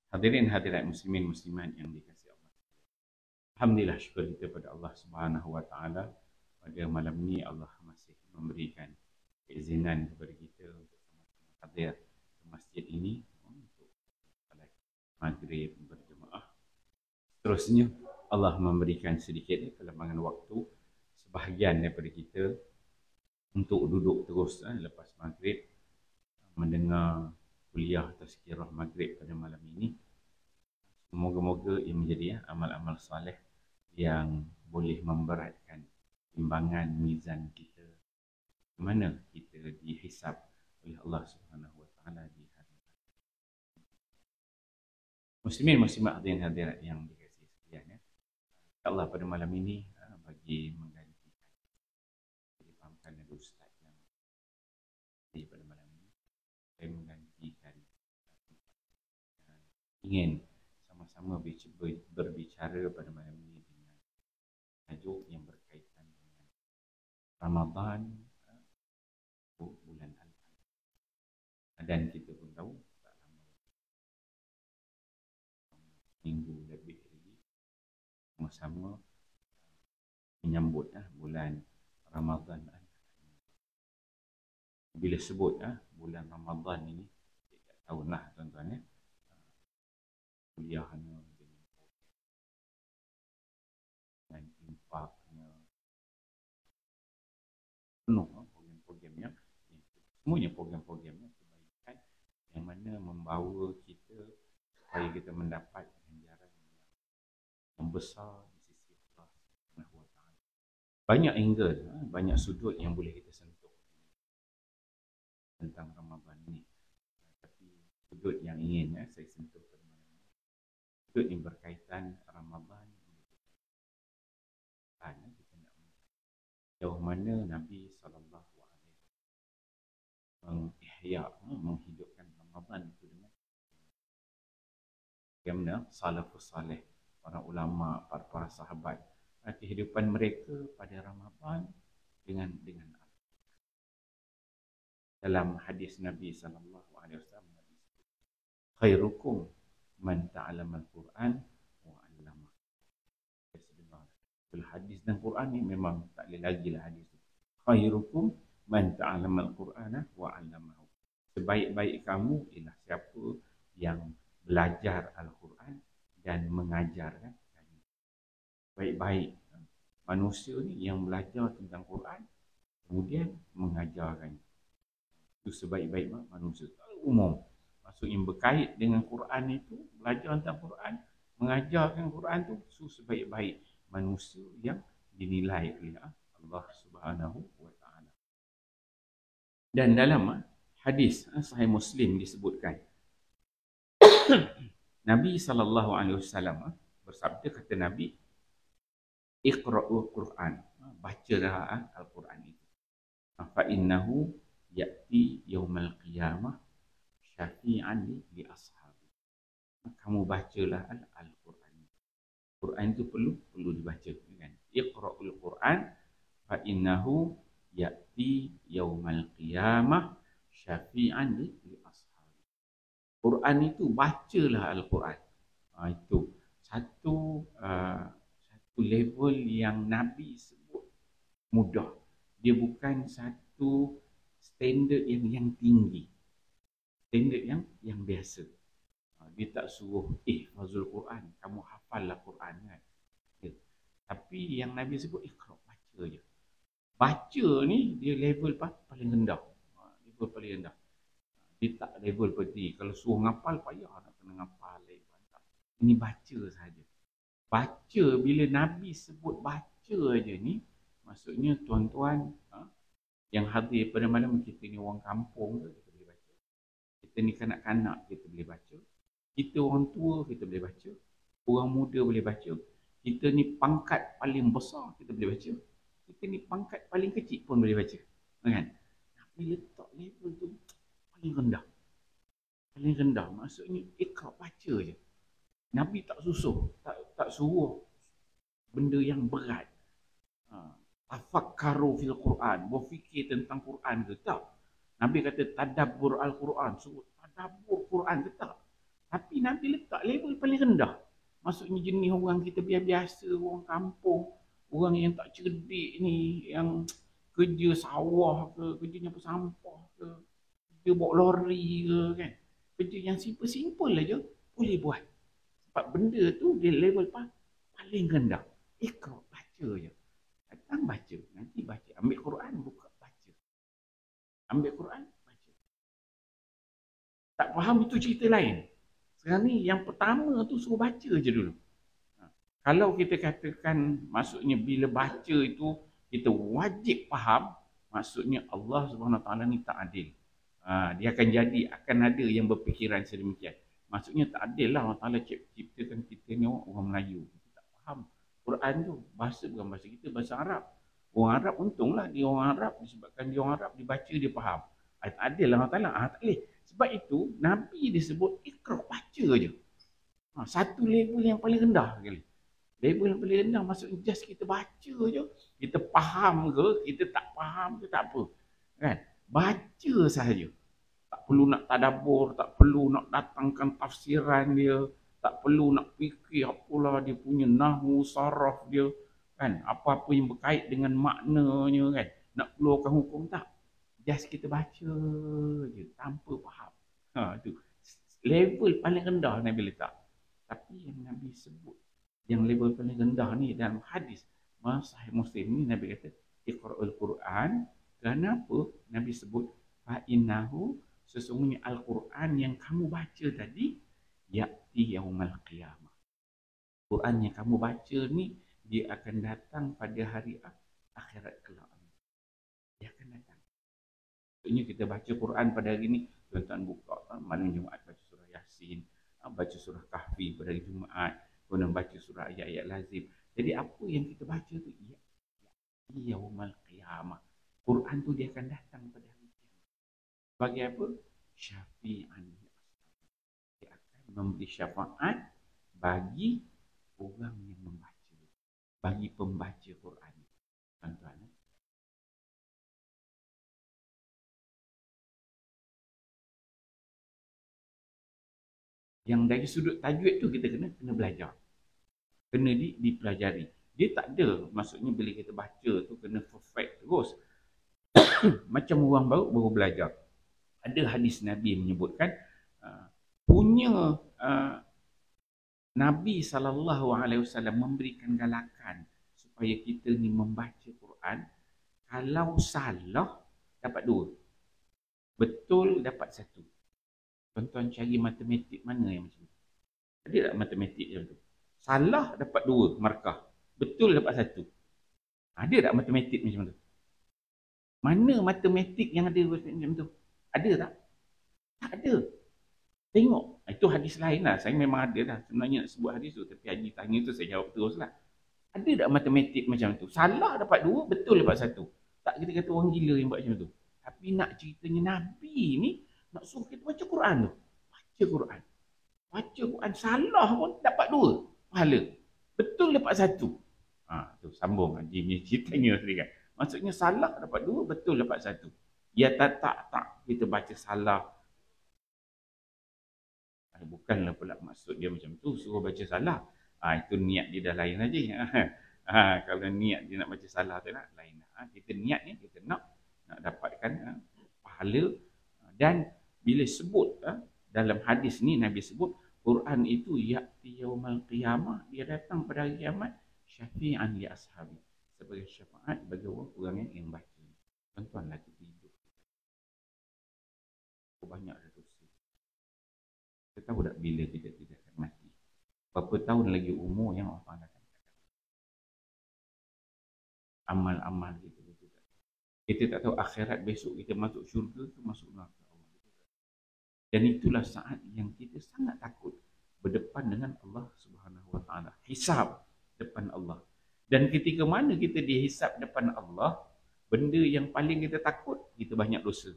Hadirin hadirat muslimin muslimat yang dikasihi Allah. Alhamdulillah, syukur kita pada Allah Subhanahu wa taala, pada malam ni Allah masih memberikan keizinan kepada kita untuk sama-sama hadir ke masjid ini untuk salat maghrib berjemaah. Seterusnya Allah memberikan sedikit kelembangan waktu sebahagian daripada kita untuk duduk terus lepas maghrib mendengar kuliah tazkirah maghrib pada malam ini. Moga-moga ia menjadi amal-amal soleh yang boleh memberatkan timbangan mizan kita, di mana kita dihisab oleh Allah Subhanahu wa taala di hari muslimin muslimat hadirin hadirat yang dikasihi sekalian, insya-Allah pada malam ini bagi menggantikan difahamkan ada ustaz yang pada malam ini, saya menggantikan ingin sama-sama berbicara pada malam ini dengan tajuk yang berkaitan dengan Ramadan, bulan Al-Fajr. Dan kita pun tahu tak lama minggu lebih lagi sama-sama menyambut bulan Ramadan. Bila sebut bulan Ramadan ini, kita tahu lah tuan-tuan kuliahnya dengan infaknya penuh program-programnya, semuanya program-programnya kebaikan yang mana membawa kita supaya kita mendapat ganjaran yang besar di sisi Allah Subhanahu wa taala. Banyak angle, banyak sudut yang boleh kita sentuh tentang Ramadan ini. Tapi sudut yang ingin saya sentuh pada malam ini, sudut yang berkaitan Ramadan. Kita nak jauh mana Nabi SAW menghidupkan Ramadan itu dengan bagaimana salafus saleh, para ulama, para sahabat, kehidupan mereka pada Ramadan dengan dalam hadis Nabi SAW, khairukum man ta'allama al-Quran wa 'allama. Hadis dan Quran ni memang tak boleh lagi lah hadis. Khairukum man ta'allama al-Qur'ana wa 'allamahu. Sebaik-baik kamu ialah siapa yang belajar Al-Quran dan mengajarkan. Baik-baik manusia ni yang belajar tentang Quran kemudian mengajarkan. Itu sebaik-baik manusia. Umum. Maksudnya berkait dengan Quran itu, belajar tentang Quran, mengajarkan Quran itu sebaik-baik manusia yang dinilai oleh Allah Subhanahu wa taala. Dan dalam hadis Sahih Muslim disebutkan Nabi sallallahu alaihi wasallam bersabda, kata Nabi, iqra'ul Quran, bacalah Al-Quran itu. Fa innahu ya'ti yaumal qiyamah syafi'an li ashabi. Kamu bacalah Al-Quran. Quran itu perlu dibaca kan. Iqra'ul Quran fa innahu ya'ti yaumal qiyamah syafi'an li ashabi. Quran itu bacalah Al-Quran. Itu satu level yang Nabi sebut mudah. Dia bukan satu standard yang tinggi. Standard yang biasa. Dia tak suruh fazul Quran, kamu hafallah Quran kan. Tapi yang Nabi sebut iqra, baca je. Baca ni dia level paling rendah. Level paling rendah. Dia tak level seperti kalau suruh ngapal payah nak kena ngapal. Ini baca saja. Baca, bila Nabi sebut baca je ni, maksudnya tuan-tuan yang hadir pada malam, kita ni orang kampung ke, kita boleh baca. Kita ni kanak-kanak, kita boleh baca. Kita orang tua, kita boleh baca. Orang muda boleh baca. Kita ni pangkat paling besar, kita boleh baca. Kita ni pangkat paling kecil pun boleh baca. Kan? Tapi letak level tu paling rendah. Paling rendah, maksudnya iqra, baca je. Nabi tak susuh, tak suruh benda yang berat. Tafakkaru fil Quran, berfikir tentang Quran ke tak. Nabi kata tadabbur al-Quran, suruh tadabbur Quran ke tak. Tapi Nabi letak level paling rendah. Maksudnya jenis orang kita biasa, orang kampung, orang yang tak cerdik ni, yang kerja sawah ke, kerja nyapu sampah ke, kerja bawa lori ke kan. Kerja yang simple-simple aja boleh buat. Sebab benda tu dia level paling rendah. Ikra, baca je. Datang baca, nanti baca. Ambil Quran, buka baca. Ambil Quran, baca. Tak faham itu cerita lain. Sekarang ni yang pertama tu suruh baca je dulu. Kalau kita katakan maksudnya bila baca itu kita wajib faham, maksudnya Allah Subhanahu Wa Taala ni tak adil. Dia akan jadi, akan ada yang berfikiran sedemikian. Maksudnya tak adil lah Allah Taala ciptakan kita ni orang Melayu. Kita tak faham Quran tu. Bahasa bukan bahasa kita, bahasa Arab. Orang Arab untunglah dia orang Arab, disebabkan dia orang Arab dibaca dia faham. Tak adil lah Allah Taala. Tak boleh. Sebab itu Nabi disebut ikra, baca je. Satu level yang paling rendah sekali. Level yang paling rendah maksudnya just kita baca je. Kita faham ke, kita tak faham ke, tak apa. Kan? Baca sahaja. Tak perlu nak tadabbur, tak perlu nak datangkan tafsiran dia, tak perlu nak fikir apalah dia punya nahwu, saraf dia, kan? Apa-apa yang berkait dengan maknanya, kan? Nak keluarkan hukum, tak. Just kita baca je tanpa faham. Tu. Level paling rendah Nabi letak. Tapi yang Nabi sebut, yang level paling rendah ni dalam hadis Sahih Muslim ni Nabi kata Iqra'ul Quran. Kenapa Nabi sebut fa innahu, sesungguhnya Al-Quran yang kamu baca tadi ya'ti yaumal qiyamah. Quran yang kamu baca ni dia akan datang pada hari akhirat kelak. Dia akan datang. Maksudnya kita baca Quran pada hari ni, tuan-tuan buka malam Jumaat baca surah Yasin, baca surah Kahfi pada hari Jumaat, kemudian baca surah ayat-ayat lazim. Jadi apa yang kita baca tu yaumal qiyamah. Quran tu dia akan datang pada hari kiamat. Bagi apa? Syafi'an. Dia akan memberi syafaat bagi orang yang membaca, bagi pembaca Quran. Tuan-tuan. Yang dari sudut tajwid tu kita kena belajar. Kena dipelajari. Dia tak ada, maksudnya bila kita baca tu kena perfect terus. Macam orang baru belajar. Ada hadis Nabi menyebutkan punya Nabi SAW memberikan galakan supaya kita ni membaca Quran. Kalau salah dapat 2, betul dapat 1. Tuan-tuan cari matematik mana yang macam tu? Ada tak matematik macam tu? Salah dapat 2 markah, betul dapat 1. Ada tak matematik macam tu? Mana matematik yang ada macam tu? Ada tak? Tak ada. Tengok. Itu hadis lain lah. Saya memang ada dah. Sebenarnya nak sebut hadis tu. Tapi Haji tanya tu saya jawab terus lah. Ada tak matematik macam tu? Salah dapat 2, betul dapat 1. Tak kita kata orang gila yang buat macam tu. Tapi nak ceritanya Nabi ni, nak suruh kita baca Quran tu. Baca Quran. Baca Quran. Salah pun dapat 2 pahala. Betul dapat 1. Tu sambung Haji ni ceritanya tadi kan. Maksudnya salah dapat 2, betul dapat 1. Ya tak kita baca salah. Bukanlah pula maksud dia macam tu, suruh baca salah. Itu niat dia dah lain aja. Kalau niat dia nak baca salah tu nak lain. Kita niat ni kita nak dapatkan pahala. Dan bila sebut dalam hadis ni Nabi sebut Quran itu ya'ti yaumal qiyamah, dia datang pada hari kiamat syafi'an li ashabi, sebagai syafaat bagi orang yang baca. Tuan-tuanlah kita hidup. Banyak dosa. Kita tahu tak bila kita tidak akan mati? Berapa tahun lagi umur yang Allah akan katakan? Amal-amal kita tak. Kita tak tahu akhirat besok kita masuk syurga ke masuk neraka. Dan itulah saat yang kita sangat takut berdepan dengan Allah Subhanahu Wa Taala. Hisab depan Allah. Dan ketika mana kita dihisab depan Allah, benda yang paling kita takut, kita banyak dosa.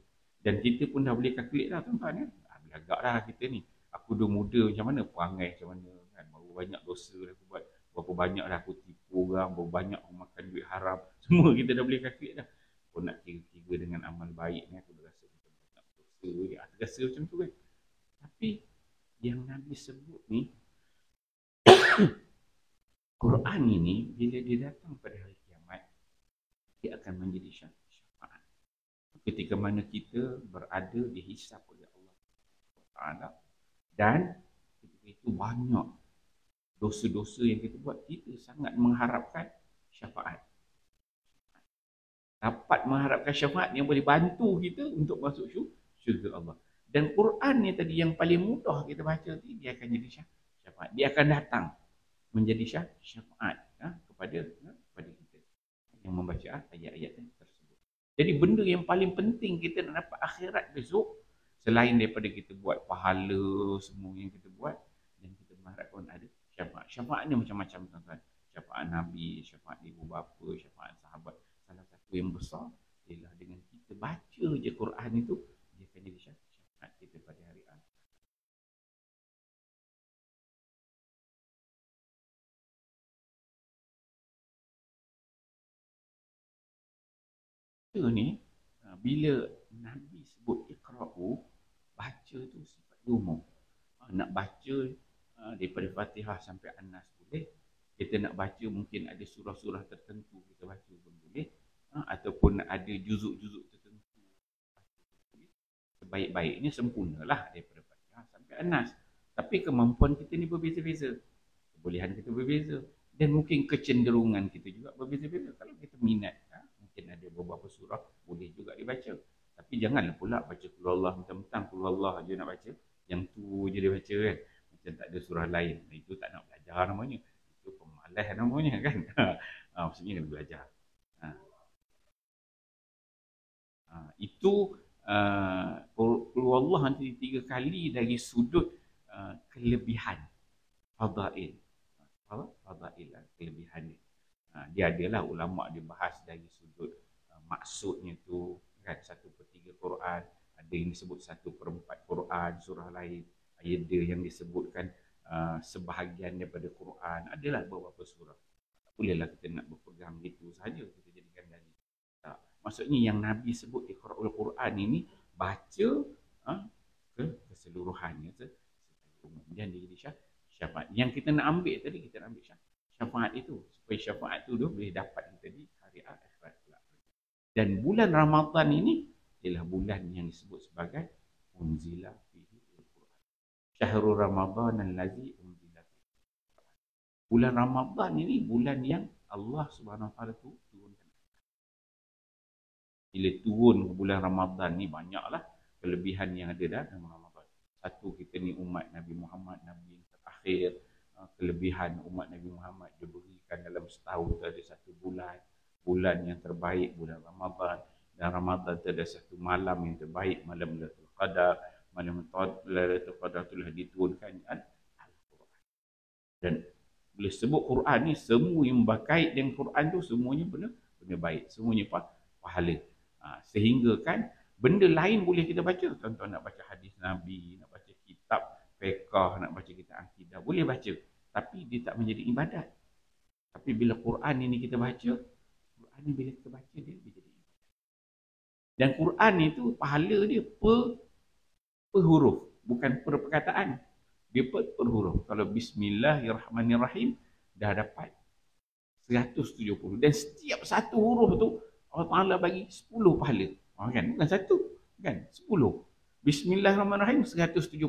Dan kita pun dah boleh kalkulate dah tuan-tuan ya. Belagak dah kita ni. Aku dah muda macam mana, perangai macam mana kan. Baru banyak dosa dah aku buat. Berapa banyak dah aku tipu orang, berapa banyak aku makan duit haram. Semua kita dah boleh kalkulate dah. Aku nak kira-kira dengan amal baik ni, aku dah rasa macam banyak dosa. Terasa macam tu kan. Tapi yang Nabi sebut ni, Quran ini bila dia datang pada hari kiamat, dia akan menjadi syafaat. Ketika mana kita berada dihisap oleh Allah Taala, dan ketika itu banyak dosa-dosa yang kita buat, kita sangat mengharapkan syafaat. Dapat mengharapkan syafaat yang boleh bantu kita untuk masuk syurga Allah. Dan Quran ni tadi yang paling mudah kita baca ni, dia akan jadi syafaat. Dia akan datang menjadi syafaat kepada kita yang membaca ayat-ayat tersebut. Jadi benda yang paling penting kita nak dapat akhirat besok, selain daripada kita buat pahala semua yang kita buat, dan kita mengharapkan ada syafaat. Syafaat ni macam-macam tuan-tuan. Syafaat Nabi, syafaat ibu bapa, syafaat sahabat. Salah satu yang besar ialah dengan kita baca je Quran itu, dia akan jadi syafaat kita pada hari akhir. Kita ni, bila Nabi sebut iqra'u, baca tu sifat umum. Nak baca daripada Fatihah sampai An-Nas boleh. Kita nak baca mungkin ada surah-surah tertentu kita baca pun boleh. Ataupun ada juzuk-juzuk tertentu. Sebaik-baiknya sempurnalah daripada Fatihah sampai An-Nas. Tapi kemampuan kita ni berbeza-beza. Kebolehan kita berbeza. Dan mungkin kecenderungan kita juga berbeza-beza. Kalau kita minat, mungkin ada beberapa surah boleh juga dibaca. Tapi janganlah pula baca Qul Allah mentang-mentang Qul Allah je nak baca. Yang tu je dia baca kan. Macam tak ada surah lain. Itu tak nak belajar namanya. Itu pemalas namanya kan. Maksudnya kena belajar. Itu Qul Allah nanti 3 kali dari sudut kelebihan. Fadail. Fadail lah, kelebihan dia. Dia adalah ulama' dia bahas dari sudut maksudnya tu kan, 1/3 Quran, ada yang disebut 1/4 Quran, surah lain ayat dia yang disebutkan sebahagian daripada Quran, adalah beberapa surah. Tak bolehlah kita nak berpegang gitu saja, kita jadikan dalil. Tak. Maksudnya yang Nabi sebut Iqra'ul Quran ini baca keseluruhannya, kemudian dia jadi syafaat. Yang kita nak ambil tadi, kita nak ambil syafaat itu, supaya syafaat itu boleh dapat kita di hari akhirat. Dan bulan Ramadan ini ialah bulan yang disebut sebagai unzila fihi al-Quran. Syahrul Ramadan allazi unzila fihi al-Quran. Bulan Ramadan ini bulan yang Allah Subhanahu Wa Taala turunkan. Bila turun ke bulan Ramadan ni, banyaklah kelebihan yang ada dalam Ramadan. Satu, kita ni umat Nabi Muhammad, Nabi yang terakhir. Kelebihan umat Nabi Muhammad diberikan dalam setahun tu ada satu bulan yang terbaik, bulan Ramadan. Dan Ramadan tu ada satu malam yang terbaik, malam Lailatul Qadar. Malam Lailatul Qadar itulah diturunkan Al-Quran. Dan bila sebut Quran ni, semua yang berkait dengan Quran tu semuanya benda baik, semuanya pahala. Sehingga kan benda lain boleh kita baca. Contoh nak baca hadis Nabi, nak baca kitab fiqh, nak baca kitab akidah, boleh baca. Tapi dia tak menjadi ibadat. Tapi bila Quran ini kita baca, Quran ni bila kita baca dia jadi ibadat. Dan Quran itu pahala dia per huruf, bukan per perkataan. Dia per huruf. Kalau Bismillahirrahmanirrahim dah dapat 170. Dan setiap satu huruf tu Allah Ta'ala bagi 10 pahala. Kan? Bukan satu, kan? 10. Bismillahirrahmanirrahim 170.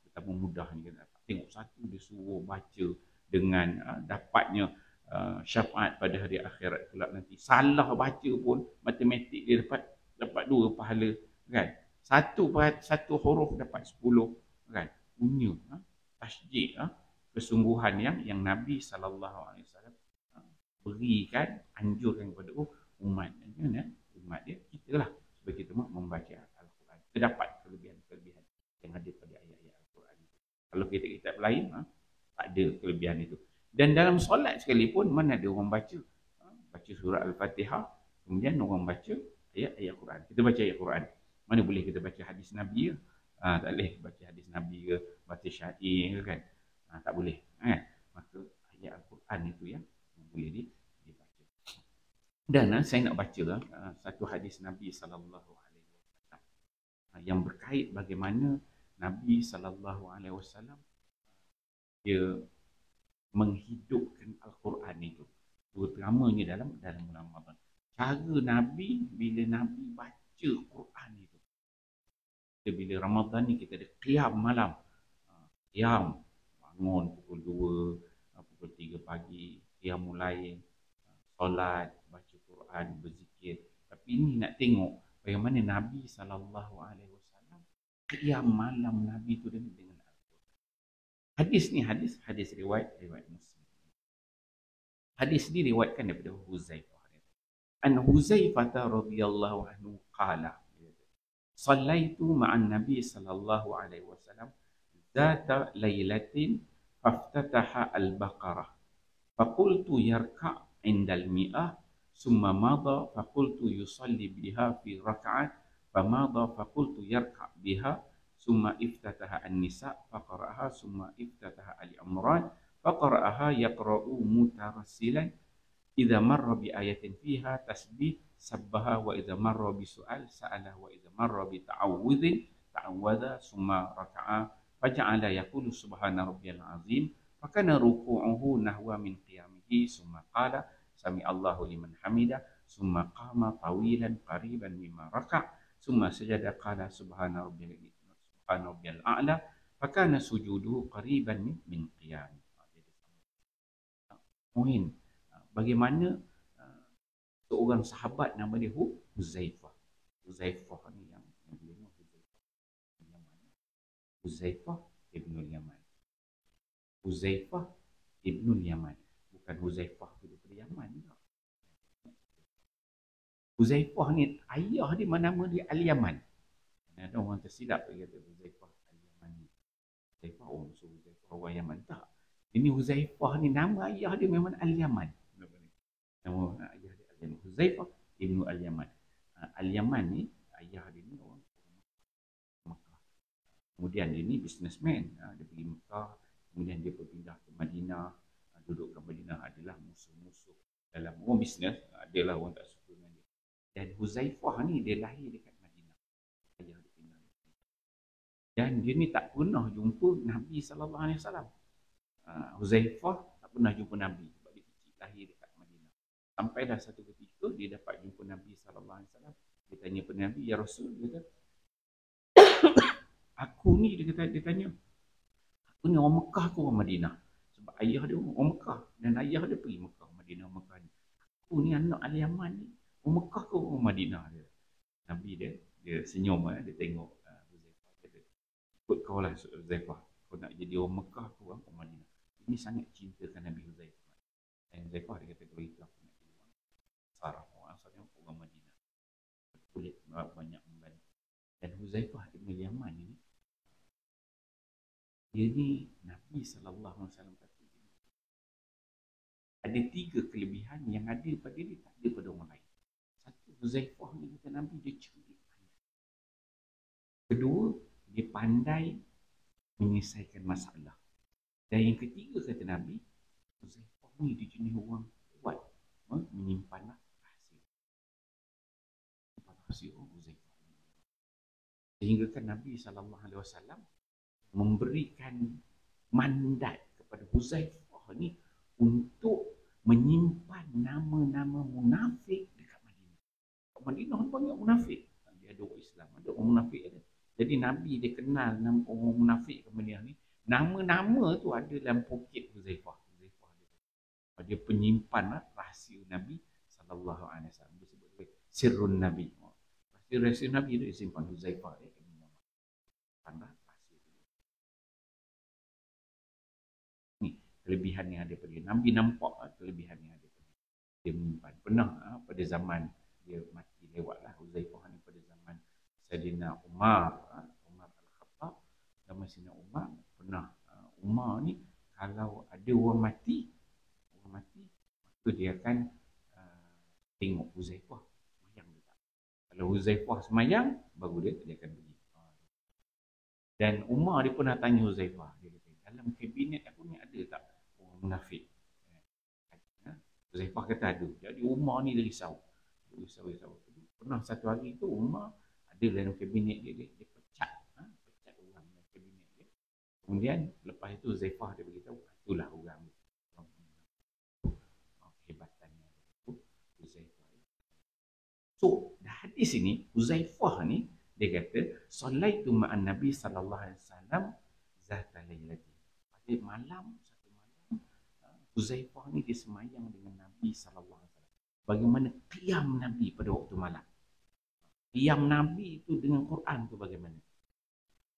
Betapa mudahnya kita dapat. Tengok satu dia suruh baca dengan dapatnya syafaat pada hari akhirat pula nanti. Salah baca pun matematik dia dapat 2 pahala, kan? Satu huruf dapat 10, kan? Punya tasjid, kesungguhan yang Nabi SAW berikan, anjurkan kepada umat dia, kita lah, supaya kita membaca Al-Quran. Kita dapat kelebihan-kelebihan yang ada pada ayat-ayat Al-Quran. Kalau kitab-kitab lain tak ada kelebihan itu. Dan dalam solat sekalipun, mana ada orang baca surah Al-Fatihah, kemudian orang baca ayat-ayat Quran. Kita baca ayat Quran. Mana boleh kita baca hadis Nabi ke? Tak boleh baca hadis Nabi ke, baca syair ke, kan? Tak boleh, kan? Maka ayat Al-Quran itu yang boleh dibaca. Dan saya nak baca satu hadis Nabi SAW yang berkait bagaimana Nabi SAW dia menghidupkan Al-Quran itu, terutamanya dalam bulan Ramadan. Cara Nabi bila Nabi baca Quran itu, bila Ramadan ni kita ada qiyam malam, qiyam bangun pukul 2, pukul 3 pagi, qiyam mulai solat, baca Quran, berzikir. Tapi ini nak tengok bagaimana Nabi SAW qiyam malam Nabi itu dengan hadis ni, hadis riwayat Muslim. Hadis ni riwayatkan daripada Huzaifah. An Huzaifah radhiyallahu anhu qala, sallaitu ma'an Nabi sallallahu alaihi wasallam zata lailatin faftataha al-Baqarah faqultu yarka' indal mi'ah summa madha faqultu yusalli biha fi rak'at famada faqultu yarka' biha summa iftataha an-nisa faqara'aha summa iftataha al-imran faqara'aha yaqra'u mutarassilan idza marra bi ayatin fiha tasbih sabbaha wa idza marra bi su'al sa'ala wa idza marra bi ta'awudhin ta'awadha summa raka'a faja'ala yaqulu subhana rabbiyal azim fakana ruku'uhu nahwa min qiyamihi summa qala sami Allahu liman hamida summa qama tawilan qariban mimma raka' summa sajada qala subhana rabbiyal a'la fakana sujuduhu qariban min qiyam. Muhim bagaimana seorang sahabat nama dia Huzaifah. Huzaifah ni yang Huzaifah Ibnul Yaman. Huzaifah Ibnul Yaman. Bukan Huzaifah daripada Yaman. Huzaifah ni ayah dia nama dia Al-Yaman. Ada orang tersilap dia kata Huzaifah Al-Yaman ni. Huzaifah musuh Huzaifah orang Yaman. Tak. Ini Huzaifah ni nama ayah dia memang Al-Yaman. Nama ayah dia Al-Yaman. Huzaifah Ibnu Al-Yaman. Al-Yaman ni ayah dia ni orang Mekah. Kemudian dia ni businessman. Dia pergi Mekah, kemudian dia berpindah ke Madinah. Duduk ke Madinah adalah musuh-musuh dalam orang bisnes, adalah orang tak suka dengan dia. Dan Huzaifah ni dia lahir dekat Madinah. Ayah dia pindah. Dan dia ni tak pernah jumpa Nabi sallallahu alaihi wasallam. Huzaifah tak pernah jumpa Nabi sebab dia kecil lahir dekat Madinah. Sampailah satu ketika dia dapat jumpa Nabi sallallahu alaihi wasallam. Dia tanya kepada Nabi, "Ya Rasul," dia kata, "Aku ni," dia tanya, "aku ni orang Mekah ke orang Madinah?" Sebab ayah dia orang Mekah dan ayah dia pergi Mekah, Madinah, Mekah ni. "Aku ni anak Al-Yaman ni, orang Mekah ke orang Madinah?" dia. Nabi dia senyum, dia tengok Huzaifah, dia kata, "Ikut kau lah Huzaifah, kau nak jadi orang Mekah ke orang Madinah." Ini sangat cintakan Nabi Huzaifah. Dan Huzaifah dia kata, "Kalau itu aku nak jadi orang Sarah, orang asalnya orang Madinah, kulit banyak membantu." Dan Huzaifah Ibn Yaman ini, dia ni Nabi sallallahu alaihi wasallam kata ada 3 kelebihan yang ada pada dia, tak ada pada orang lain. Satu, Huzaifah ni kata Nabi dia cerdik. Kedua, dia pandai menyelesaikan masalah. Dan yang ketiga kata Nabi, Huzaifah ni dia jenis orang kuat menyimpan rahsia. Rahsia Huzaifah. Sehingga kan Nabi sallallahu alaihi wasallam memberikan mandat kepada Huzaifah ni untuk menyimpan nama-nama munafik dekat Madinah. Kat Madinah banyak munafik. Dia ada orang Islam, ada orang munafik ada. Jadi Nabi dia kenal nama orang munafik kat Madinah ni. Nama-nama tu ada dalam poket Huzaifah. Dia penyimpan rahsia Nabi sallallahu alaihi wasallam. Dia sebut sirrun Nabi. Rahsia Nabi dia simpan Huzaifah dia. Kelebihan yang ada pada dia. Nabi nampak kelebihan yang ada pada dia. Dia menyimpan. Pernah pada zaman dia mati lewatlah Huzaifah ni pada zaman Sayyidina Umar Al-Khattab. Zaman Sayyidina Umar pernah Umar ni kalau ada orang mati maka dia akan tengok Huzaifah semayang dia tak. Kalau Huzaifah semayang baru dia akan pergi. Dan Umar dia pernah tanya Huzaifah, dia kata, "Dalam kabinet aku ni ada tak orang munafik?" Huzaifah kata ada. Jadi Umar ni dia risau. Pernah satu hari tu Umar ada dalam kabinet dia pecat orang dalam Kemudian lepas itu Zaifah dia beritahu, itulah orang kehebatannya itu Zaifah. So, hadis ini Zaifah ni dia kata, "Sallaitu ma'an Nabi sallallahu alaihi wasallam zata lailati." Pada malam satu malam Zaifah ni dia semayang dengan Nabi sallallahu alaihi wasallam. Bagaimana qiyam Nabi pada waktu malam? Qiyam Nabi itu dengan Quran tu bagaimana?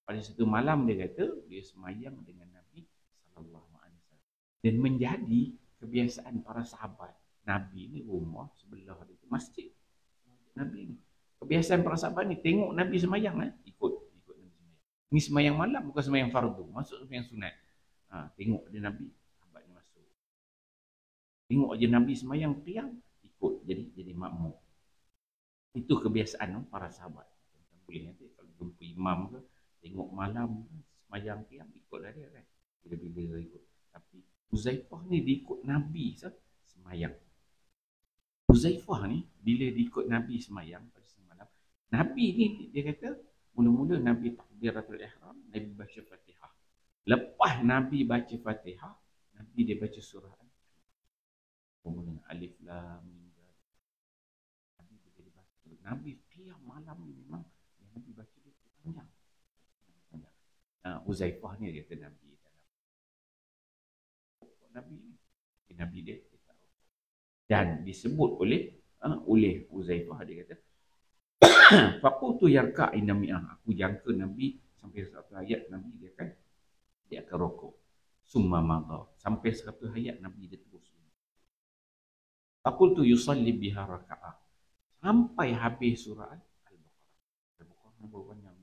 Pada satu malam dia kata dia semayang dengan Nabi sallallahu alaihi wasallam. Dan menjadi kebiasaan para sahabat. Nabi ni rumah sebelah dia tu masjid. Nabi ni. Kebiasaan para sahabat ni tengok Nabi semayang ikut Nabi semayang. Ni semayang malam bukan semayang fardu, masuk semayang sunat. Tengok dia Nabi, sahabat ni masuk. Tengok aja Nabi semayang qiyam, ikut jadi makmum. Itu kebiasaan para sahabat. Boleh nanti kalau jumpa imam ke tengok malam semayang qiyam ikutlah dia kan. Bila-bila ikut. Tapi Huzaifah ni diikut Nabi semayang. Huzaifah ni bila diikut Nabi semayang pada semalam, Nabi ni dia kata mula-mula Nabi takbiratul ihram, Nabi baca Fatihah. Lepas Nabi baca Fatihah, Nabi dia baca surah kemudian alif lam mim. Nabi bila dia baca, Nabi qiyam malam ni memang Nabi baca dia panjang. Huzaifah ni dia kata Nabi dalam Nabi dia dan disebut oleh Huzaifah dia kata faqultu yarka inna mi'ah, aku jangka Nabi sampai satu ayat Nabi dia akan rokok summa madha, sampai satu ayat Nabi dia terus. Faqultu yusalli biha raka'ah, sampai habis surah Al-Baqarah berapa banyak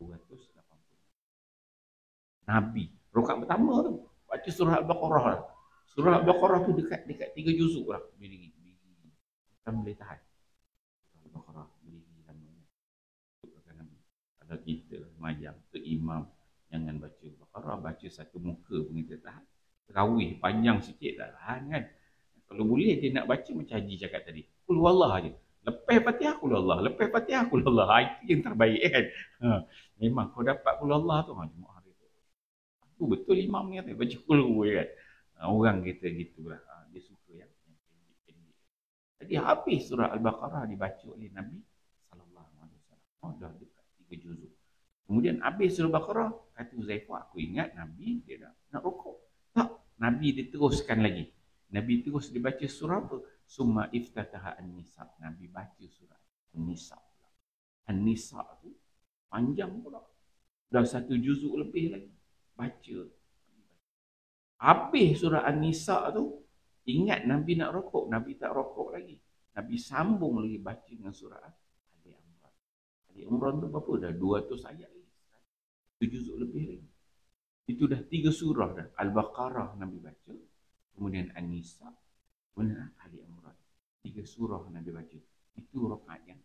280. Nabi rakaat pertama tu baca surah Al-Baqarah. Surah Al-Baqarah tu dekat 3 juzuk lah. Berdiri. Kita boleh tahan. Surah Al-Baqarah berdiri lamanya. Kalau kita semayang ke imam, jangan baca Al-Baqarah, baca satu muka pun kita tahan. Terawih panjang sikit dah tahan kan. Kalau boleh dia nak baca macam Haji cakap tadi. Qul huwallah aje. Lepas Fatihah qul huwallah, lepas Fatihah qul huwallah. Itu yang terbaik kan. Memang kau dapat qul huwallah tu cuma hari tu. Aku betul imam ni kata baca qul huwallah kan. Orang kita gitulah. Dia suka yang pendek-pendek. Jadi habis surah Al-Baqarah dibaca oleh Nabi sallallahu alaihi wasallam. Dah dekat 3 juzuk. Kemudian habis surah Al-Baqarah, kata Zaifah, aku ingat Nabi dia nak rukuk. Tak, Nabi dia teruskan lagi. Nabi terus dibaca surah apa? Summa iftataha An-Nisa. Nabi baca surah An-Nisa. An-Nisa tu panjang pula. Dah 1 juzuk lebih lagi. Baca. Habis surah An-Nisa tu, ingat Nabi nak rokok. Nabi tak rokok lagi. Nabi sambung lagi baca dengan surah Ali Imran. Ali Imran tu berapa dah? 200 ayat lagi. 1 juzuk lebih lagi. Itu dah 3 surah dah. Al-Baqarah Nabi baca. Kemudian An-Nisa, kemudian Ali Imran. 3 surah Nabi baca. Itu rakaat yang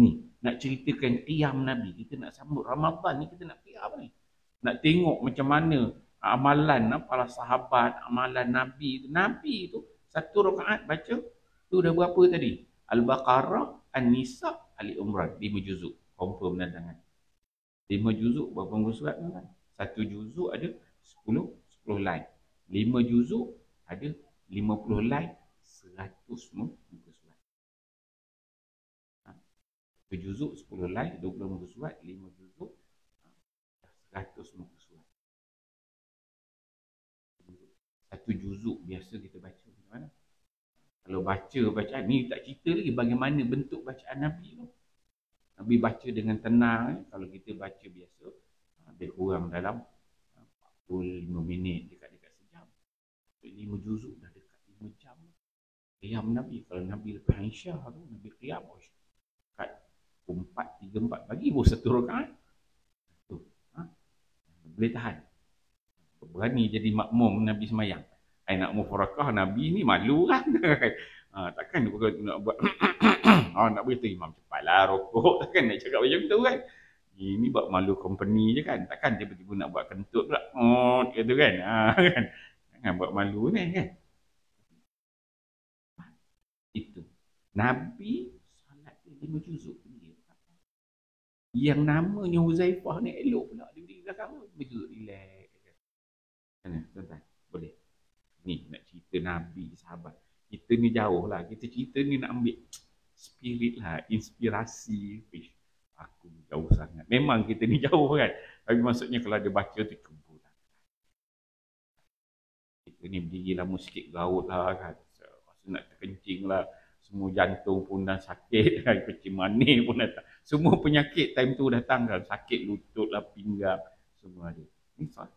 ni, nak ceritakan qiyam Nabi. Kita nak sambut Ramadan ni, kita nak qiyam ni. Nak tengok macam mana amalan para sahabat, amalan Nabi itu. Nabi itu 1 rakaat baca, tu dah berapa tadi? Al-Baqarah, An-Nisa, Ali Imran. 5 juzuk. Confirm dan tangan. 5 juzuk, berapa muka surat kan? 1 juzuk ada 10 line. 5 juzuk ada 50 line, 100 muka surat. 1 juzuk 10 line, 20 muka surat, 5 juzuk 100 muka surat. 1 juzuk biasa kita baca macam mana? Kalau baca bacaan ni tak cerita lagi bagaimana bentuk bacaan Nabi tu. Nabi baca dengan tenang. Kalau kita baca biasa lebih kurang dalam 45 minit, dekat-dekat sejam. 5 juzuk dah dekat 5 jam. Qiyam Nabi. Kalau Nabi lepas Aisyah tu, Nabi qiyam kat 4:34 pagi pun 1 rakaat. Tu. Boleh tahan. Berani jadi makmum Nabi semayang. Nak mufarakah Nabi ni malu kan. Takkan nak buat nak beritahu imam cepatlah rokok. Takkan nak cakap macam tu kan. Ini buat malu company je kan. Takkan tiba-tiba nak buat kentut pula. Gitu kan. Kan. Jangan buat malu ni kan. Itu. Nabi salat 5 juzuk. Yang namanya Huzaifah ni elok pula. Dia berdiri belakang tu. Betul, relax. Mana, tuan-tuan? Boleh. Ni nak cerita Nabi, sahabat. Kita ni jauh lah. Kita cerita ni nak ambil spirit lah, inspirasi. Ish, aku jauh sangat. Memang kita ni jauh kan. Tapi maksudnya kalau dia baca tu kebun. Kita ni berdiri lama sikit gaut lah kan. Masa nak terkencing lah. Semua jantung pun dah sakit kan. Kencing manis pun datang. Semua penyakit time tu datang kan. Sakit lutut lah, pinggang. Semua ada. Ni salat.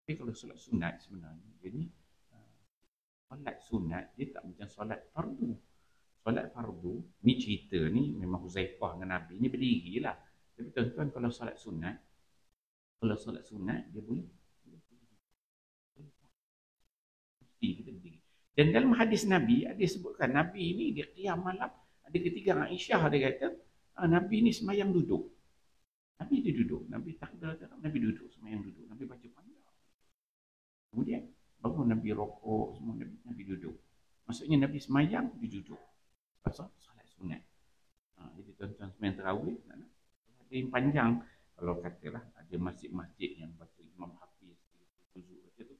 Tapi kalau solat sunat sebenarnya, dia ni solat sunat, dia tak macam solat fardu. Solat fardu, ni cerita ni memang Huzaifah dengan Nabi ni berdiri lah. Tapi tuan-tuan kalau solat sunat, dia boleh mesti kita berdiri. Dan dalam hadis Nabi, ada sebutkan Nabi ni dia qiyam malam, ada ketika Aisyah dia kata, Nabi ni semayang duduk. Nabi dia duduk, Nabi takbir, Nabi duduk, semayang duduk, Nabi baca panjang. Kemudian bangun Nabi rokok, semua Nabi duduk. Maksudnya Nabi semayang, dia duduk. Pasal solat sunat. Jadi tuan-tuan semayang tarawih, ada yang panjang. Kalau katalah ada masjid-masjid yang baca Imam Hafiz, baca tu,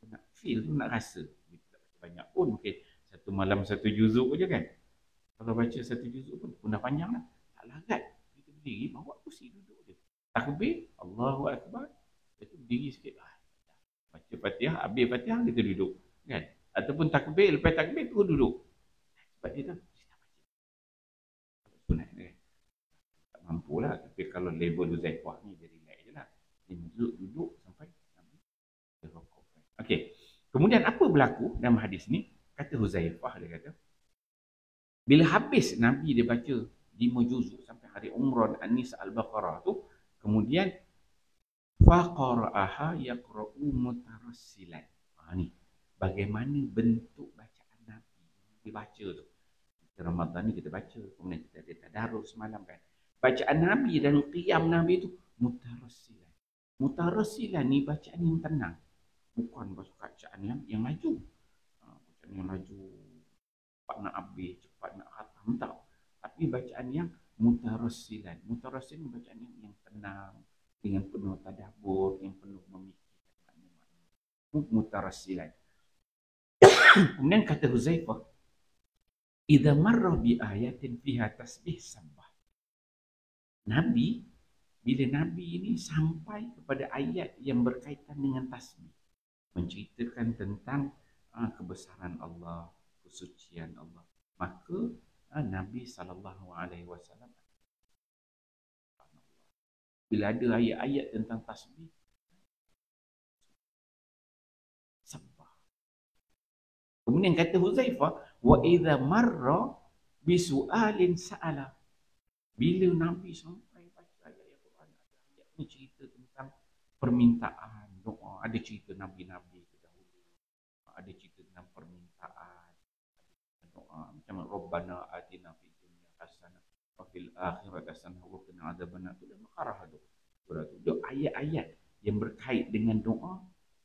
nak feel tu, nak rasa. Kita tak baca banyak pun, mungkin satu malam satu juzuk je kan. Kalau baca satu juzuk pun dah panjang lah. Tak larat. Kita berdiri, bawa kursi duduk je. Takbir, Allahu Akbar. Lepas tu berdiri sikit. Baca Fatihah, habis Fatihah kita duduk kan, ataupun takbir, lepas takbir tu duduk. Sebab dia tahu sunat kan, tak mampu lah. Tapi kalau label Huzaifah ni dia relax je lah, dia duduk sampai Nabi rokok. Okey, kemudian apa berlaku dalam hadis ni? Kata Huzaifah, dia kata bila habis Nabi dia baca 5 juzuk sampai hari Umrah An-Nisa Al-Baqarah tu, kemudian faqara'aha yaqra'u mutarassilan. Ni bagaimana bentuk bacaan Nabi dibaca tu. Kita Ramadan ni kita baca, kemudian kita ada tadarus semalam kan. Bacaan Nabi dan qiyam Nabi tu mutarassilan. Mutarassilan ni bacaan yang tenang. Bukan bacaan yang laju. Bacaan yang laju, cepat nak habis, cepat nak khatam, tak. Tapi bacaan yang mutarassilan. Mutarassilan bacaan yang tenang, dengan penuh tadabbur, yang penuh memikirkan makna-makna. Mutarassilan. Kemudian kata Huzaifah, idza marra bi ayatin fiha tasbih sabbah. Nabi, bila Nabi ini sampai kepada ayat yang berkaitan dengan tasbih, menceritakan tentang kebesaran Allah, kesucian Allah, maka Nabi SAW, bila ada ayat-ayat tentang tasbih, sabbah. Kemudian kata Huzaifah, wa idza marra bi su'alin sa'ala. Bila Nabi sampai baca ayat Quran, ayat ni cerita tentang permintaan, doa, ada cerita nabi-nabi terdahulu, ada cerita tentang permintaan, doa macam Rabbana atina fid dunya hasanah wa fil akhirati hasanah wa qina adzabannar. Tu dah Baqarah tu. Itu ayat-ayat yang berkait dengan doa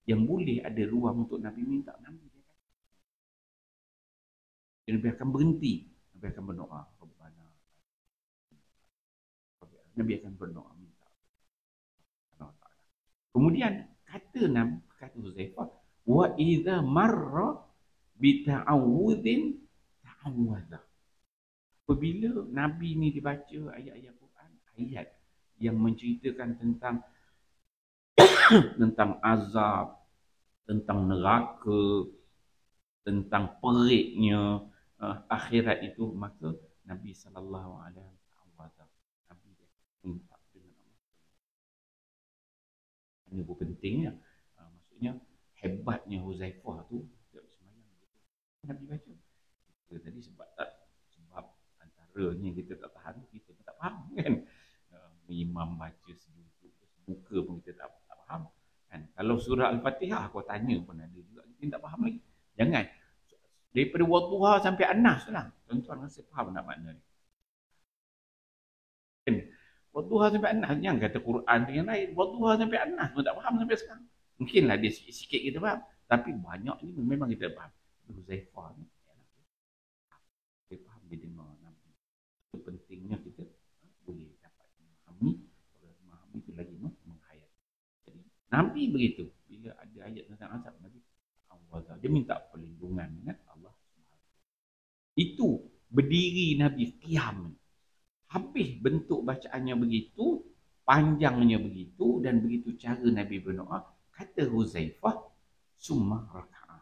yang boleh ada ruang untuk Nabi minta, Nabi dia kata. Nabi akan berhenti, Nabi akan berdoa, Rabbana. Nabi akan berdoa minta. Kemudian kata Nabi, kata Huzaifah, wa idza marra bi ta'awudin ta'awadha. Apabila Nabi ni dibaca ayat-ayat Quran, ayat yang menceritakan tentang tentang azab, tentang neraka, tentang periknya akhirat itu, maka Nabi sallallahu alaihi wasallam, Nabi dia minta dengan Allah. Ini pun pentingnya. Maksudnya hebatnya Huzaifah tu semayang gitu. Nabi baca. Kita tadi sebab antaranya kita tak tahan, kita tak faham kan. Imam baca sejujur, muka pun kita tak faham kan. Kalau surah Al-Fatihah aku tanya pun ada juga kita tak faham lagi. Jangan daripada Wadduha sampai An-Nas lah, tuan-tuan rasa faham tak makna ni kan? Wadduha sampai An-Nas, jangan kata Quran yang lain, Wadduha sampai An-Nas pun tak faham sampai sekarang. Mungkinlah dia sikit-sikit kita faham, tapi banyak ni memang kita faham. Huzaifah ni dia faham, dia dengar Nabi. Itu pentingnya kita boleh Nabi begitu. Bila ada ayat tentang azab, Nabi Allah, dia minta perlindungan dengan Allah. Itu berdiri Nabi qiyam. Habis bentuk bacaannya begitu, panjangnya begitu dan begitu cara Nabi berdoa, kata Huzaifah, summa raka'ah.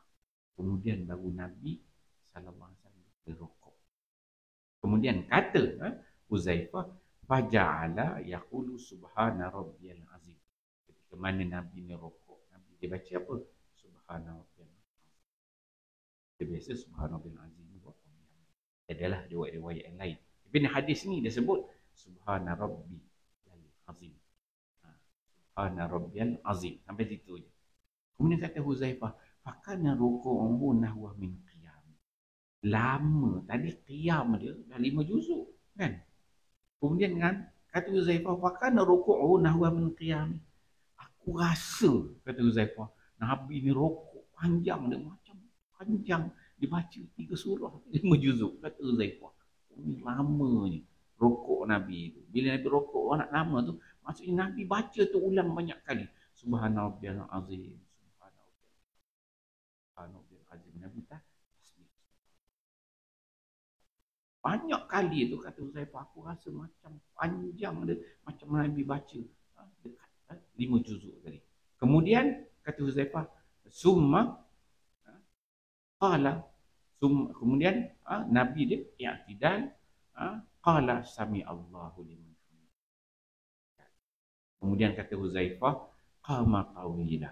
Kemudian baru Nabi sallallahu alaihi wasallam berrukuk. Kemudian kata Huzaifah, faja'ala yaqulu subhana rabbiyal azim. Ketika mana Nabi ni rukuk, Nabi dia baca apa? Subhana rabbiyal azim. Dia biasa subhana rabbiyal azim. Adalah riwayat-riwayat yang lain. Tapi hadis ni dia sebut subhana rabbiyal azim. Subhana rabbiyal azim. Sampai situ je. Kemudian kata Huzaifah, fakana ruku'uhu nahwa min qiyam. Lama tadi qiyam dia dah 5 juzuk kan. Kemudian kan kata Huzaifah, fakana ruku'uhu nahwa min qiyam. Aku rasa kata Huzaifah, Nabi ni rukuk panjang dia macam panjang. Dibaca 3 surah, 5 juzuk. Kata Huzaifah, ini lama ni rokok Nabi tu. Bila Nabi rokok anak lama tu, maksudnya Nabi baca tu ulang banyak kali. Subhanallahil azim. Subhanallahil azim. Nabi tak tasbih. Banyak kali tu kata Huzaifah, aku rasa macam panjang dia, macam Nabi baca. Dekat 5 juzuk tadi. Kemudian kata Huzaifah, summa qala, kemudian Nabi dia i'tidal, qala sami Allahu liman hamid. Kemudian kata Huzaifah, qama tawila.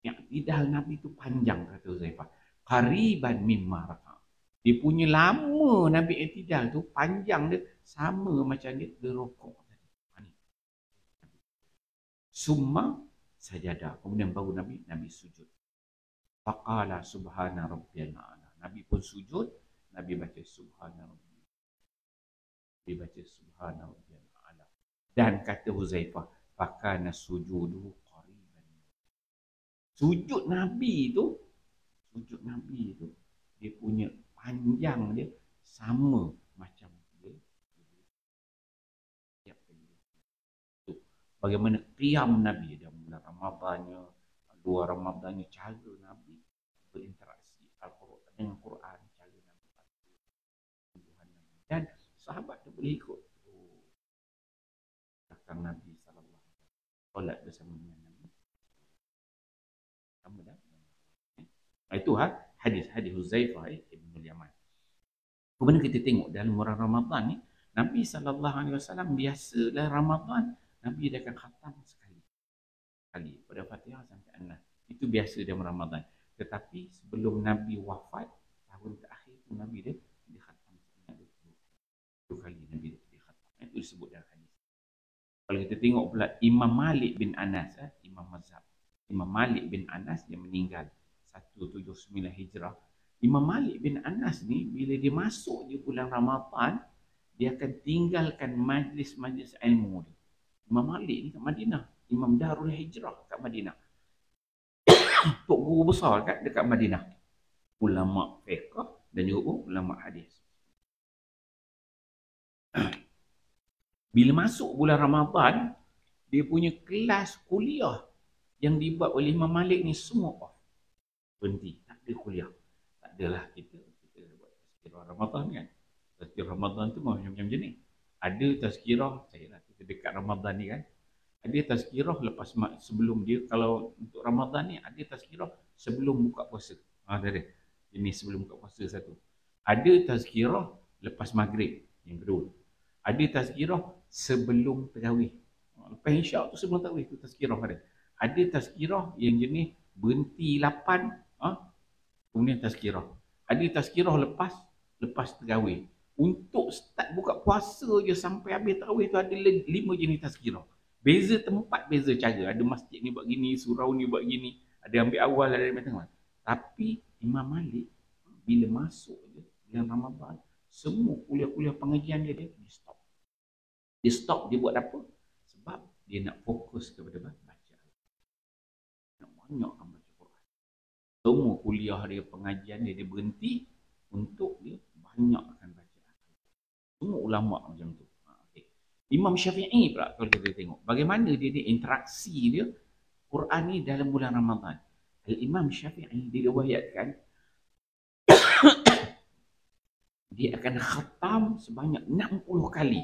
I'tidal Nabi tu panjang kata Huzaifah, qariban mimma raka. Dia punya lama Nabi i'tidal tu panjang dia sama macam dia rukuk tadi. Summa sajada. Kemudian baru Nabi sujud. Faqala subhana rabbiyal a'la. Nabi pun sujud, Nabi baca subhana rabbiyal. Nabi baca subhana rabbiyal a'la. Dan kata Huzaifah, fakana sujuduhu qariban. Sujud Nabi tu dia punya panjang dia sama macam dia. Bagaimana qiyam Nabi dia mula Ramadannya, luar Ramadannya, cara Nabi berinteraksi Al-Quran dengan Quran, cara Nabi dan sahabat tu boleh ikut belakang Nabi sallallahu alaihi wasallam solat bersama dengan Nabi. Sama dah. Itu hadis Huzaifah Ibn Yaman. Kemudian kita tengok dalam bulan Ramadan ni, Nabi sallallahu alaihi wasallam biasa dalam Ramadan Nabi dia akan khatam sekali pada Fatihah sampai An-Nas. Itu biasa dalam Ramadan. Tetapi sebelum Nabi wafat, tahun terakhir tu Nabi dia khatam dua kali Nabi dia khatam. Itu disebut dalam hadis. Kalau kita tengok pula Imam Malik bin Anas, Imam Mazhab. Imam Malik bin Anas dia meninggal 179 Hijrah. Imam Malik bin Anas ni bila dia masuk di bulan Ramadan, dia akan tinggalkan majlis-majlis ilmu dia. Imam Malik ni kat Madinah, Imam Darul Hijrah kat Madinah. Tok guru besar dekat Madinah. Ulama fiqh dan juga ulama hadis. Bila masuk bulan Ramadan, dia punya kelas kuliah yang dibuat oleh Imam Malik ni semua off. Berhenti, tak ada kuliah. Tak adalah kita buat tazkirah Ramadan kan. Tazkirah Ramadan tu macam-macam jenis. Ada tazkirah, kita dekat Ramadan ni kan. Ada tazkirah lepas sebelum dia, kalau untuk Ramadan ni ada tazkirah sebelum buka puasa. Ada. Ini sebelum buka puasa satu. Ada tazkirah lepas maghrib yang kedua. Ada tazkirah sebelum tarawih. Lepas isyak tu sebelum tarawih tu tazkirah ada. Ada tazkirah yang jenis berhenti 8, kemudian tazkirah. Ada tazkirah lepas tarawih. Untuk start buka puasa je sampai habis tarawih tu ada 5 jenis tazkirah. Beza tempat, beza cara. Ada masjid ni buat gini, surau ni buat gini. Ada ambil awal, ada ambil tengah. Tapi Imam Malik bila masuk je bulan Ramadan, semua kuliah-kuliah pengajian dia stop. Dia stop, dia buat apa? Sebab dia nak fokus kepada baca. Nak banyakkan baca Quran. Semua kuliah dia, pengajian dia berhenti untuk dia banyakkan baca. Semua ulama macam tu. Imam Syafi'i pula kalau kita tengok bagaimana dia ni interaksi dia Quran ni dalam bulan Ramadan. Al-Imam Syafi'i diriwayatkan dia akan khatam sebanyak 60 kali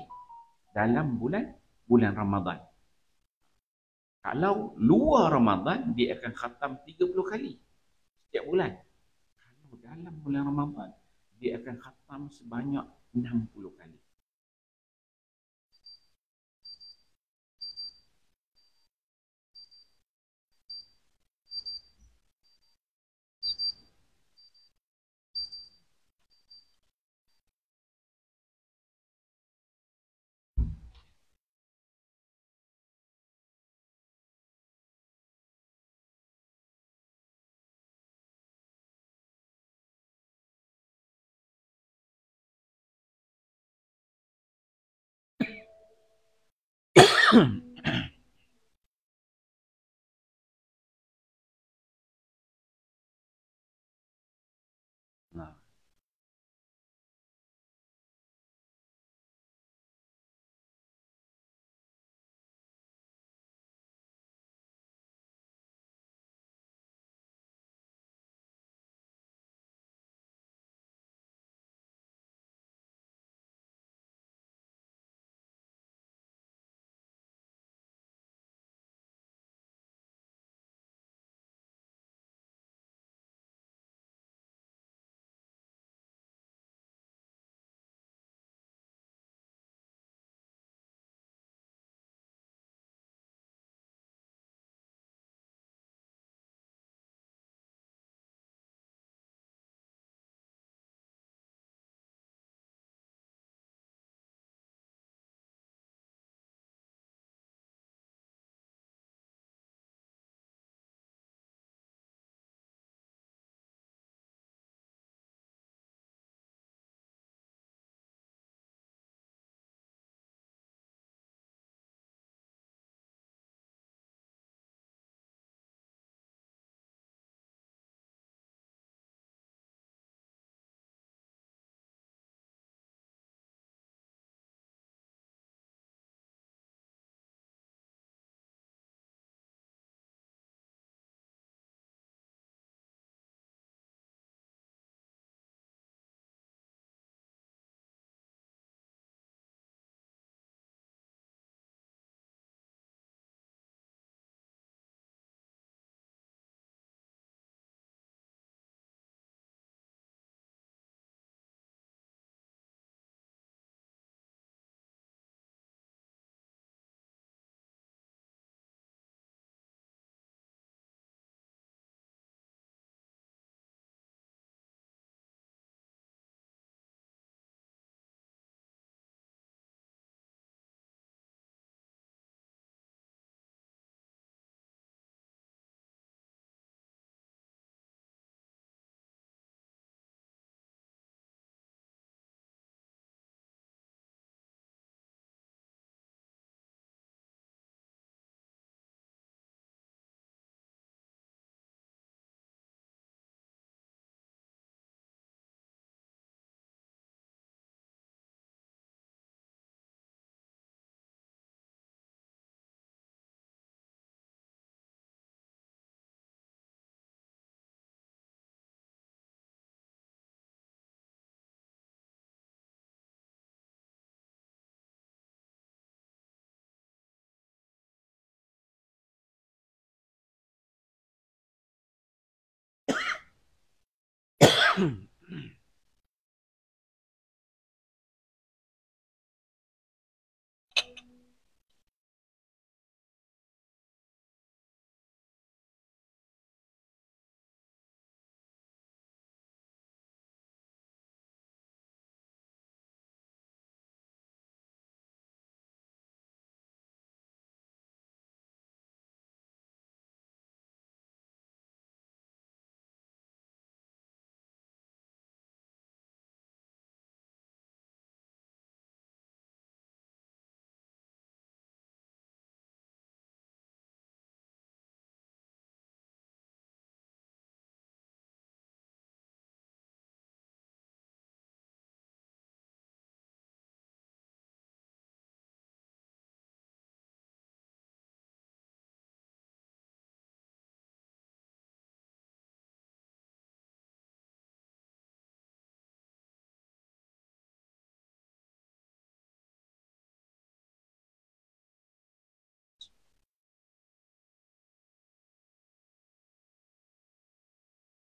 dalam bulan Ramadan. Kalau luar Ramadan dia akan khatam 30 kali setiap bulan. Kalau dalam bulan Ramadan dia akan khatam sebanyak 60 kali. Nah,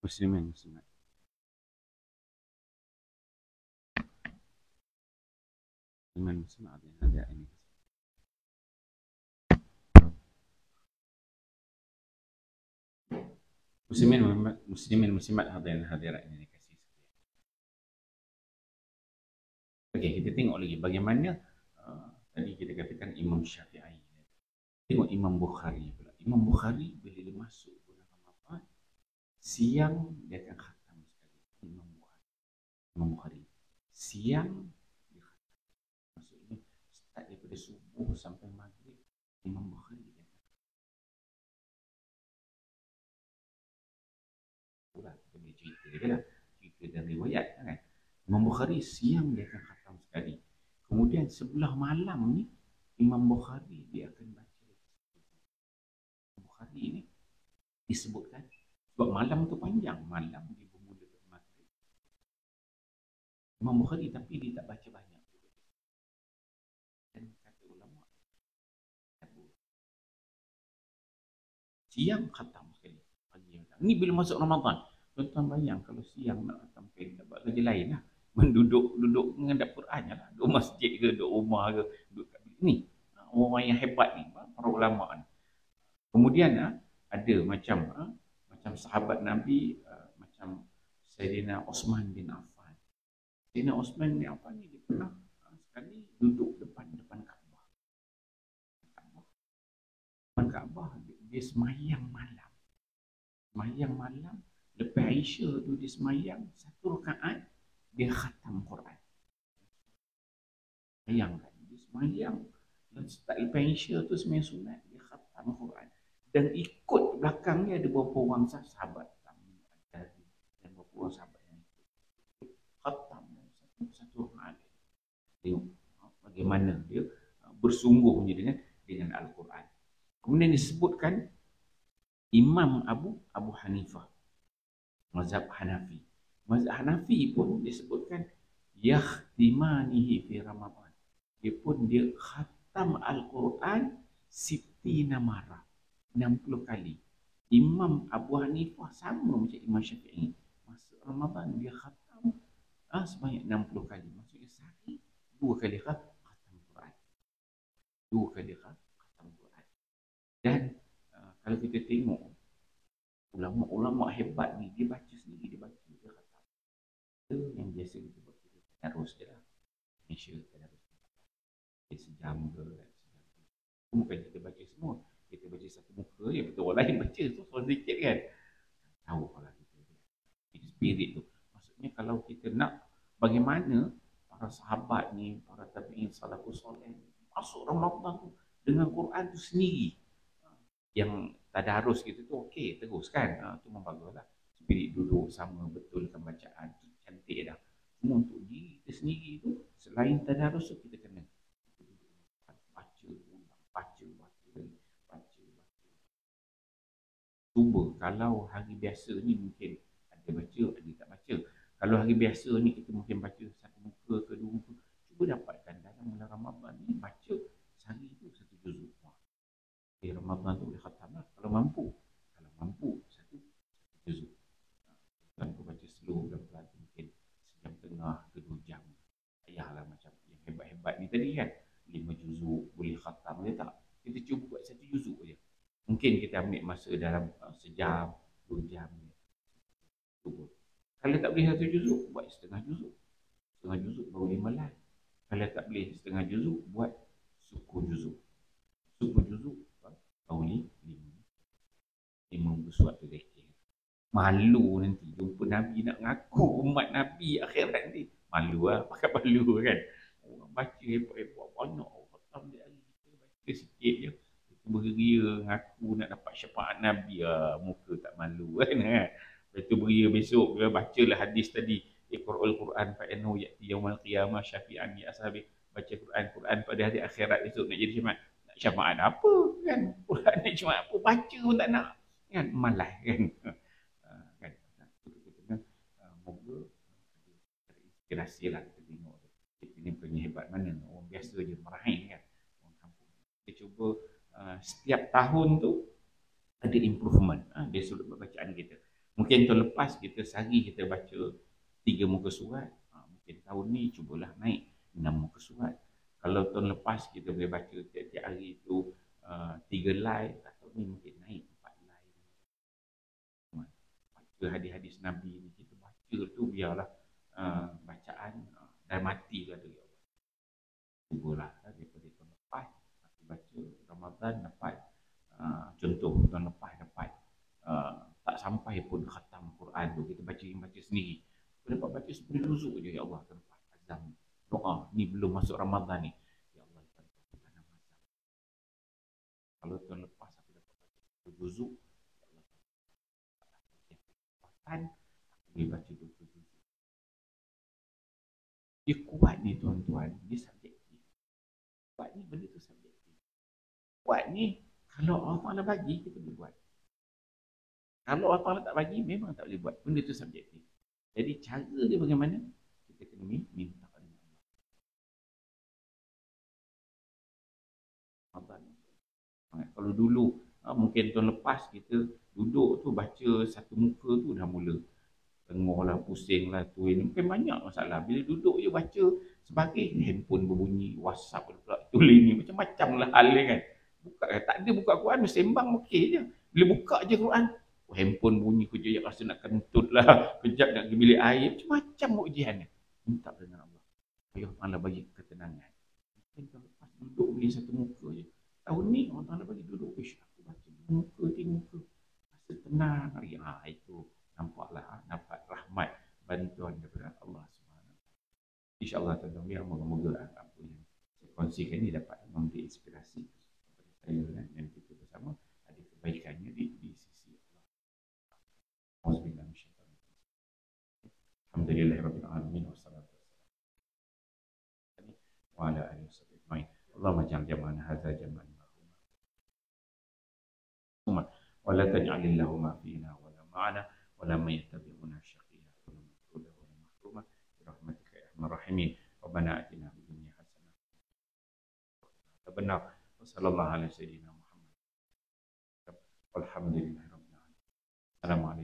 Muslimin muslimat. Muslimin muslimat ada ini. Muslimin muslimat hadirat ini kasih. Okey, kita tengok lagi bagaimana tadi kita katakan Imam Syafi'i. Tengok Imam Bukhari pula. Imam Bukhari bila dia masuk bulan Ramadan, siang dia akan khatam sekali. Imam Bukhari. Siang dia khatam. Maksudnya start daripada subuh sampai maghrib Imam Bukhari dia akan pula kita boleh cerita dia lah. Cerita dan riwayat kan. Imam Bukhari siang dia akan khatam sekali. Kemudian sebelah malam ni Imam Bukhari dia akan baca. Bukhari ni disebutkan sebab malam tu panjang, malam dia bermula dari maghrib. Imam Bukhari tapi dia tak baca banyak. Dan kata ulama siang khatam sekali, pagi khatam. Ni bila masuk Ramadan, tuan-tuan bayang kalau siang nak khatam tak buat kerja lain lah. Menduduk menghadap Quran lah. Duduk masjid ke, duduk rumah ke, duduk kat ni. Orang yang hebat ni, para ulama ni. Kemudian ada macam sahabat Nabi, macam Sayyidina Osman bin Affan. Sayyidina Osman bin Affan ni dia pernah sekali duduk depan Kaabah. Depan Kaabah dia semayang malam. Semayang malam, lepas Aisyah tu dia semayang satu rakaat dia khatam Quran. Bayangkan dia semayang dan start lepas Aisyah tu semayang sunat dia khatam Quran. Dan ikut belakangnya ada beberapa orang sahabat dan beberapa orang sahabat yang ikut khatam satu rakaat. Tengok bagaimana dia bersungguhnya dengan Al-Quran. Kemudian disebutkan Imam Abu Hanifah, mazhab Hanafi. Mazhab Hanafi pun disebutkan yakhtimanihi fi Ramadan. Dia pun dia khatam Al-Quran 60 marah. 60 kali. Imam Abu Hanifah sama macam Imam Syafi'i. Masa Ramadan dia khatam sebanyak 60 kali. Maksudnya sehari 2 kali khatam Quran. 2 kali khatam Quran. Dan kalau kita tengok ulama-ulama hebat ni, dia baca sendiri, dia khatam. Itu yang biasa kita buat, kita tadarus je lah. Malaysia tadarus. Sejam ke, bukan kita baca semua. Kita baca satu muka je, betul orang lain baca tu soal sikit kan. Tahu kalau kita spirit tu. Maksudnya kalau kita nak bagaimana para sahabat ni, para tabi'in salafus soleh masuk Ramadan tu dengan Quran tu sendiri. Yang tadarus gitu tu okey, teruskan. Tu memang baguslah. Spirit duduk sama, betulkan bacaan tu cantik dah. Cuma untuk diri kita sendiri tu, selain tadarus tu kita kena cuba. Kalau hari biasa ni mungkin ada baca, ada tak baca. Kalau hari biasa ni kita mungkin baca satu muka ke dua muka. Cuba dapatkan dalam bulan Ramadan ni baca sehari tu satu juzuk. Di Ramadan tu boleh khatam lah kalau mampu. Kalau mampu satu juzuk. Tanpa baca slow pelan-pelan mungkin sejam tengah ke 2 jam. Ayahlah macam yang hebat-hebat ni tadi kan. 5 juzuk boleh khatam dia tak? Kita cuba buat satu juzuk je. Mungkin kita ambil masa dalam sejam, 2 jam. Cuba. Kalau tak boleh satu juzuk, buat setengah juzuk. Setengah juzuk baru 15. Kalau tak boleh setengah juzuk, buat suku juzuk. Suku juzuk baru 5 bersuat tu dekir. Malu nanti jumpa Nabi nak ngaku umat Nabi akhirat nanti. Malu lah, pakai malu kan. Orang baca hebat-hebat banyak. Orang dia baca sikit je. Beria ngaku nak dapat syafaat Nabi, muka tak malu kan. Lepas tu beria besok bacalah hadis tadi, Iqra'ul Quran fa innahu ya'ti yaumal qiyamah syafi'an li ashabi. Baca Quran pada hari akhirat besok nak jadi syafaat. Nak syafaat apa kan? Quran nak syafaat apa, baca pun tak nak kan, malas kan. Kan moga terinspirasi lah kita tengok kita ni punya hebat mana. Orang biasa je meraih kan, orang kampung. Kita cuba setiap tahun tu ada improvement dari sudut bacaan kita. Mungkin tahun lepas kita sehari kita baca 3 muka surat. Mungkin tahun ni cubalah naik 6 muka surat. Kalau tahun lepas kita boleh baca tiap-tiap hari itu 3 line, atau ni mungkin naik 4 line. Baca hadis-hadis Nabi ni, kita baca tu biarlah bacaan dah mati lah dari Allah. Cubalah daripada tahun lepas aku baca Ramadan dapat contoh tahun lepas dapat tak sampai pun khatam Quran tu, kita baca sendiri. Aku dapat baca 10 juzuk je, ya Allah, tempat azam doa ni belum masuk Ramadan ni, ya Allah, tanam azam. Kalau tahun lepas aku dapat baca 10 juzuk, ya Allah, aku boleh baca 20 juzuk. Dia kuat ni tuan-tuan, dia subjektif. Kuat ni benda tu subjektif. Kuat ni kalau Allah Ta'ala bagi, kita boleh buat. Kalau Allah Ta'ala tak bagi, memang tak boleh buat. Benda tu subjektif. Jadi cara dia bagaimana? Kita kena minta pada Allah. Kalau dulu, mungkin tahun lepas kita duduk tu baca satu muka tu dah mula tengah lah, pusing lah tu ini. Mungkin banyak masalah. Bila duduk je baca, sebagai handphone berbunyi, WhatsApp pula tulis ni, macam-macam lah hal dia kan. Buka, tak ada buka Quran, sembang okey je. Bila buka je Quran, handphone bunyi, kejap rasa nak kentut lah, kejap nak pergi bilik air, macam-macam ujian ni. Minta dengan Allah, Allah Ta'ala bagi ketenangan. Mungkin kalau lepas duduk beli satu muka je, tahun ni Allah Ta'ala bagi duduk, aku baca muka, tiga muka, rasa tenang hari. Itu nampaklah dapat rahmat bantuan daripada Allah SWT. InsyaAllah tuan-tuan, biar moga-moga apa yang saya kongsikan ni dapat memberi inspirasi kepada saya dan kita bersama ada kebaikannya di sisi Allah. Auzubillah minasyaitanir rajim. Alhamdulillahirabbil alamin wassalatu wassalamu wa ala alihi wasallam. Allahumma ja'al jam'ana hadza jam'an marhuma wa la taj'al lahum fina wa la ma'ana wa la yattabi'una syaqiyya wa la maqruda wa la mahruma bi rahmatika ya arhamar rahimin. Rabbana atina fid dunya hasanah wa sallallahu alaihi wasallam. Walhamdulillahirabbil alamin. Assalamualaikum.